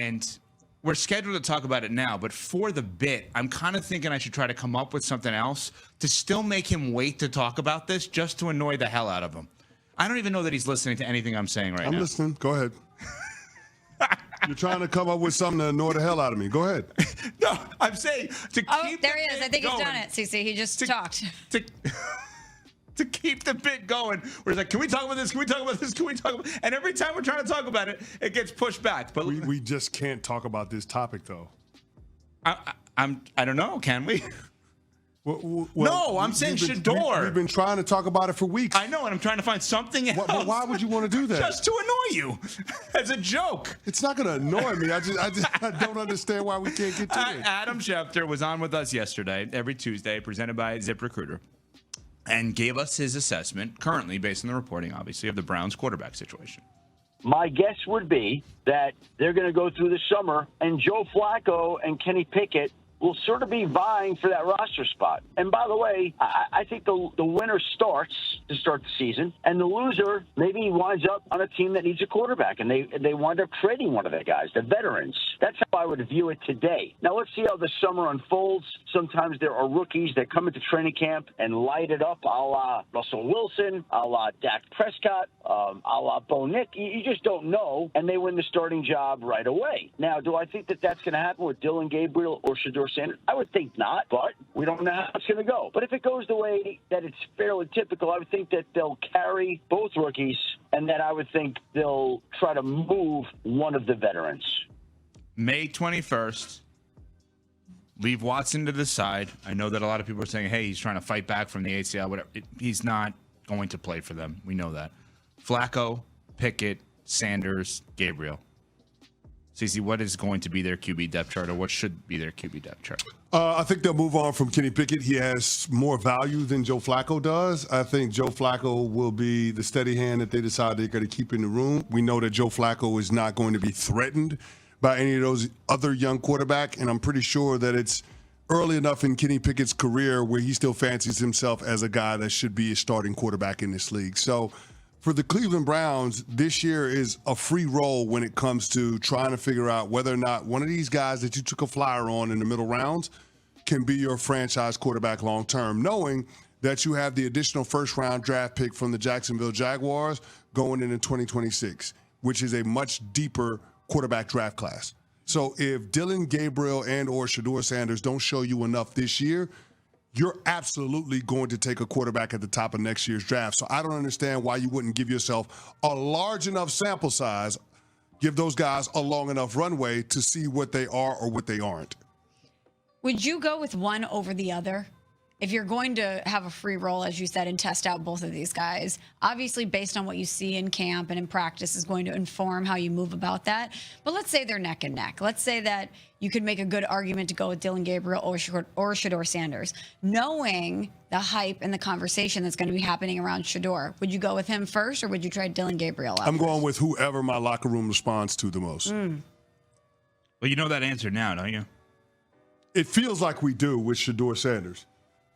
And we're scheduled to talk about it now, but for the bit, I'm kind of thinking I should try to come up with something else to still make him wait to talk about this, just to annoy the hell out of him. I don't even know that he's listening to anything I'm saying right now. I'm listening. Go ahead. You're trying to come up with something to annoy the hell out of me. Go ahead. No, I'm saying to keep Oh, there the he is. bit I think he's going, done it, CC. He just talked. To keep the bit going, where it's like, can we talk about this? Can we talk about this? Can we talk about? And every time we're trying to talk about it, it gets pushed back. But we just can't talk about this topic, though. I don't know. Can we? Well, no, I'm saying Shedeur. We've been trying to talk about it for weeks. I know, and I'm trying to find something else. But why would you want to do that? Just to annoy you, as a joke. It's not going to annoy me. I don't understand why we can't get to it. Adam Schefter was on with us yesterday, every Tuesday, presented by ZipRecruiter, and gave us his assessment, currently based on the reporting, obviously, of the Browns quarterback situation. My guess would be that they're going to go through the summer, and Joe Flacco and Kenny Pickett will sort of be vying for that roster spot. And by the way, I think the winner starts to start the season, and the loser maybe winds up on a team that needs a quarterback, and they wind up trading one of the guys, the veterans. That's how I would view it today. Now, let's see how the summer unfolds. Sometimes there are rookies that come into training camp and light it up, a la Russell Wilson, a la Dak Prescott, a la Bo Nick. You just don't know, and they win the starting job right away. Now, do I think that that's going to happen with Dillon Gabriel or Shedeur Sanders? I would think not, but we don't know how it's going to go. But if it goes the way that it's fairly typical, I would think that they'll carry both rookies, and that I would think they'll try to move one of the veterans. May 21st, leave Watson to the side. I know that a lot of people are saying, hey, he's trying to fight back from the ACL, whatever. He's not going to play for them. We know that. Flacco, Pickett, Sanders, Gabriel. CeCe, what is going to be their QB depth chart, or what should be their QB depth chart? I think they'll move on from Kenny Pickett. He has more value than Joe Flacco does. I think Joe Flacco will be the steady hand that they decide they're going to keep in the room. We know that Joe Flacco is not going to be threatened by any of those other young quarterbacks, and I'm pretty sure that it's early enough in Kenny Pickett's career where he still fancies himself as a guy that should be a starting quarterback in this league. So for the Cleveland Browns, this year is a free roll when it comes to trying to figure out whether or not one of these guys that you took a flyer on in the middle rounds can be your franchise quarterback long term, knowing that you have the additional first-round draft pick from the Jacksonville Jaguars going into 2026, which is a much deeper quarterback draft class. So if Dillon Gabriel and or Shedeur Sanders don't show you enough this year, you're absolutely going to take a quarterback at the top of next year's draft. So I don't understand why you wouldn't give yourself a large enough sample size, give those guys a long enough runway to see what they are or what they aren't. Would you go with one over the other? If you're going to have a free roll, as you said, and test out both of these guys, obviously based on what you see in camp and in practice is going to inform how you move about that. But let's say they're neck and neck. Let's say that you could make a good argument to go with Dillon Gabriel or Shedeur Sanders. Knowing the hype and the conversation that's going to be happening around Shedeur, would you go with him first, or would you try Dillon Gabriel out? I'm going with whoever my locker room responds to the most. Well, you know that answer now, don't you? It feels like we do with Shedeur Sanders.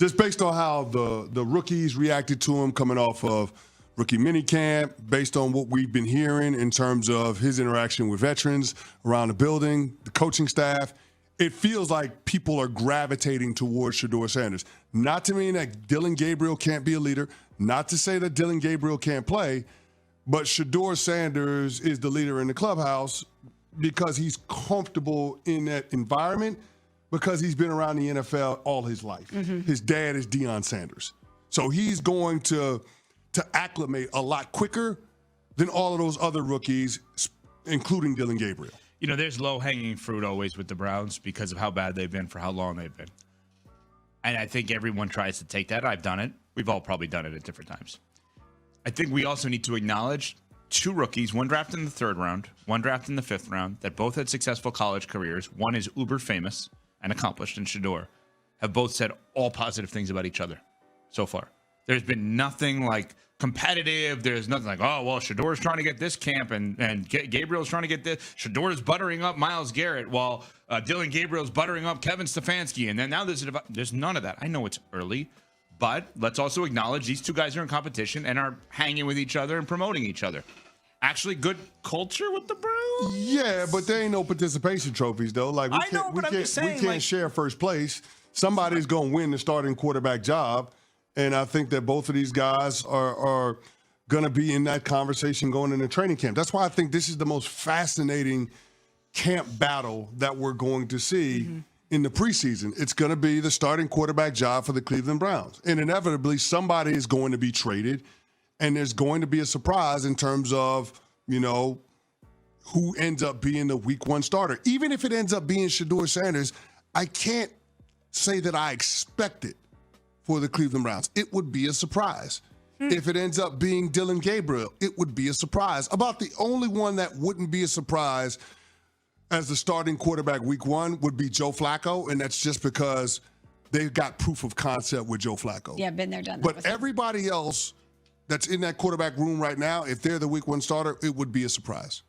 Just based on how the rookies reacted to him coming off of rookie minicamp, based on what we've been hearing in terms of his interaction with veterans around the building, the coaching staff, it feels like people are gravitating towards Shedeur Sanders. Not to mean that Dillon Gabriel can't be a leader, not to say that Dillon Gabriel can't play, but Shedeur Sanders is the leader in the clubhouse because he's comfortable in that environment, because he's been around the NFL all his life. Mm-hmm. His dad is Deion Sanders. So he's going to acclimate a lot quicker than all of those other rookies, including Dillon Gabriel. You know, there's low-hanging fruit always with the Browns because of how bad they've been for how long they've been. And I think everyone tries to take that. I've done it. We've all probably done it at different times. I think we also need to acknowledge two rookies, one drafted in the 3rd round, one drafted in the 5th round, that both had successful college careers. One is uber famous and accomplished, and Shedeur, have both said all positive things about each other so far. There's been nothing like competitive. There's nothing like, oh, well, Shedeur's trying to get this camp and Gabriel's trying to get this. Shedeur's buttering up Myles Garrett while Dillon Gabriel's buttering up Kevin Stefanski. And then now there's none of that. I know it's early, but let's also acknowledge these two guys are in competition and are hanging with each other and promoting each other. actually good culture with the Browns. Yeah, but there ain't no participation trophies though. Like I know, but I'm just saying, we can't like, share first place. Somebody's gonna win the starting quarterback job, and I think that both of these guys are gonna be in that conversation going into training camp. That's why I think this is the most fascinating camp battle that we're going to see in the preseason. It's going to be the starting quarterback job for the Cleveland Browns. And inevitably, somebody is going to be traded, and there's going to be a surprise in terms of, who ends up being the week one starter. Even if it ends up being Shedeur Sanders, I can't say that I expect it for the Cleveland Browns. It would be a surprise. If it ends up being Dylan Gabriel, it would be a surprise. About the only one that wouldn't be a surprise as the starting quarterback week one would be Joe Flacco, and that's just because they've got proof of concept with Joe Flacco. Yeah, been there, done that. But everybody else that's in that quarterback room right now, if they're the week one starter, it would be a surprise.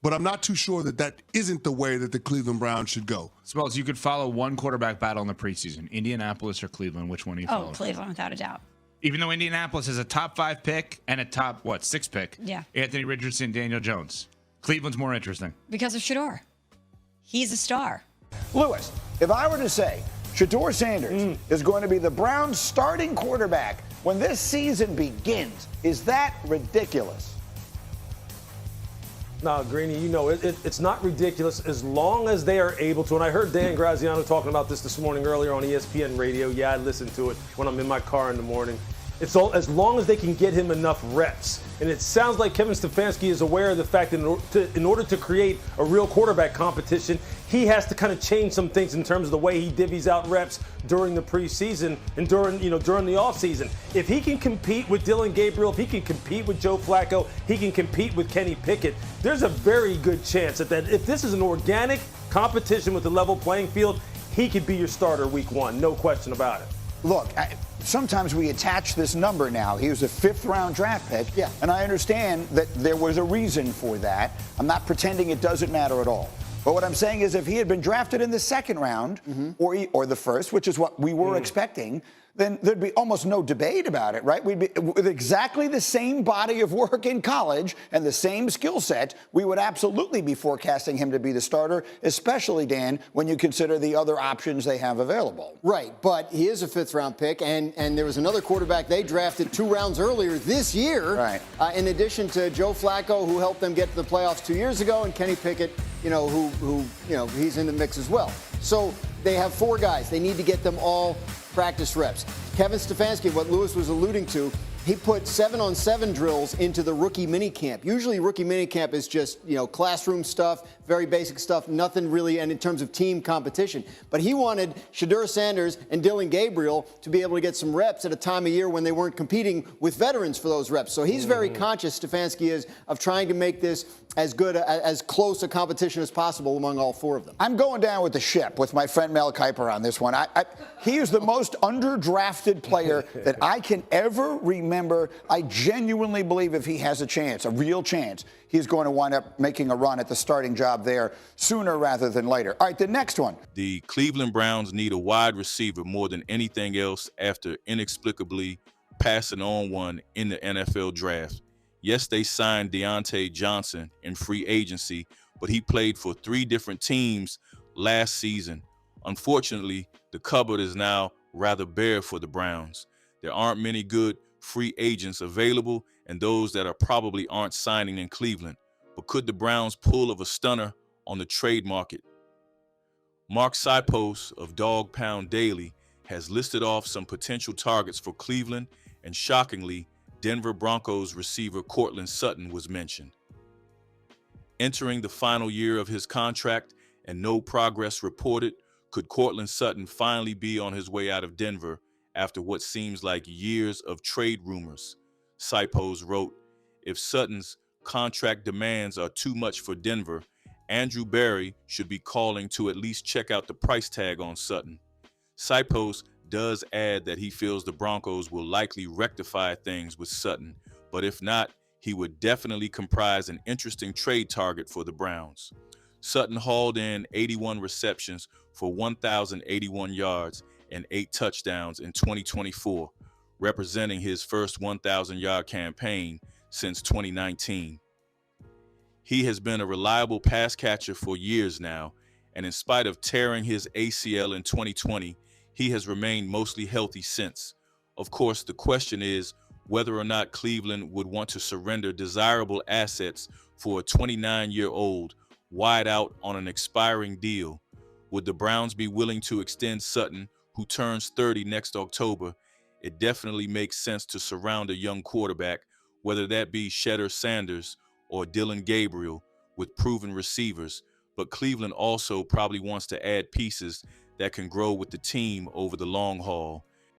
But I'm not too sure that isn't the way that the Cleveland Browns should go. Smells, you could follow one quarterback battle in the preseason, Indianapolis or Cleveland. Which one do you follow? Cleveland, without a doubt. Even though Indianapolis is a top 5 pick and a top, 6 pick. Yeah. Anthony Richardson, Daniel Jones. Cleveland's more interesting. Because of Shedeur. He's a star. Lewis, if I were to say Shedeur Sanders is going to be the Browns' starting quarterback when this season begins, is that ridiculous? No, Greeny, it's not ridiculous as long as they are able to. And I heard Dan Graziano talking about this morning earlier on ESPN radio. Yeah, I listen to it when I'm in my car in the morning. It's all as long as they can get him enough reps. And it sounds like Kevin Stefanski is aware of the fact that in order to create a real quarterback competition, he has to kind of change some things in terms of the way he divvies out reps during the preseason and during the offseason. If he can compete with Dylan Gabriel, if he can compete with Joe Flacco, he can compete with Kenny Pickett, there's a very good chance that if this is an organic competition with a level playing field, he could be your starter week one. No question about it. Look, sometimes we attach this number now. He was a 5th-round draft pick. Yeah. And I understand that there was a reason for that. I'm not pretending it doesn't matter at all. But what I'm saying is if he had been drafted in the 2nd round or the 1st, which is what we were expecting, then there'd be almost no debate about it, right? We'd be with exactly the same body of work in college and the same skill set. We would absolutely be forecasting him to be the starter, especially, Dan, when you consider the other options they have available. Right, but he is a 5th-round pick, and there was another quarterback they drafted 2 rounds earlier this year, right. In addition to Joe Flacco, who helped them get to the playoffs 2 years ago, and Kenny Pickett, who he's in the mix as well. So they have 4 guys. They need to get them all practice reps. Kevin Stefanski, what Lewis was alluding to, he put 7-on-7 drills into the rookie minicamp. Usually rookie minicamp is just, classroom stuff, very basic stuff, nothing really, and in terms of team competition. But he wanted Shedeur Sanders and Dylan Gabriel to be able to get some reps at a time of year when they weren't competing with veterans for those reps. So he's very conscious, Stefanski is, of trying to make this as good, as close a competition as possible among all 4 of them. I'm going down with the ship with my friend Mel Kiper on this one. He is the most underdrafted player that I can ever remember. I genuinely believe if he has a chance, a real chance, he's going to wind up making a run at the starting job there sooner rather than later. All right, the next one. The Cleveland Browns need a wide receiver more than anything else after inexplicably passing on one in the NFL draft. Yes, they signed Deontay Johnson in free agency, but he played for 3 different teams last season. Unfortunately, the cupboard is now rather bare for the Browns. There aren't many good free agents available, and those that are probably aren't signing in Cleveland. But could the Browns pull of a stunner on the trade market? Mark Sipos of Dog Pound Daily has listed off some potential targets for Cleveland, and shockingly, Denver Broncos receiver Courtland Sutton was mentioned. Entering the final year of his contract and no progress reported, could Courtland Sutton finally be on his way out of Denver after what seems like years of trade rumors? Sipos wrote, if Sutton's contract demands are too much for Denver, Andrew Berry should be calling to at least check out the price tag on Sutton. Sipos does add that he feels the Broncos will likely rectify things with Sutton, but if not, he would definitely comprise an interesting trade target for the Browns. Sutton hauled in 81 receptions for 1,081 yards and 8 touchdowns in 2024, representing his first 1,000-yard campaign since 2019. He has been a reliable pass catcher for years now, and in spite of tearing his ACL in 2020, he has remained mostly healthy since. Of course, the question is whether or not Cleveland would want to surrender desirable assets for a 29-year-old wide out on an expiring deal. Would the Browns be willing to extend Sutton, who turns 30 next October? It definitely makes sense to surround a young quarterback, whether that be Shedeur Sanders or Dylan Gabriel, with proven receivers. But Cleveland also probably wants to add pieces that can grow with the team over the long haul.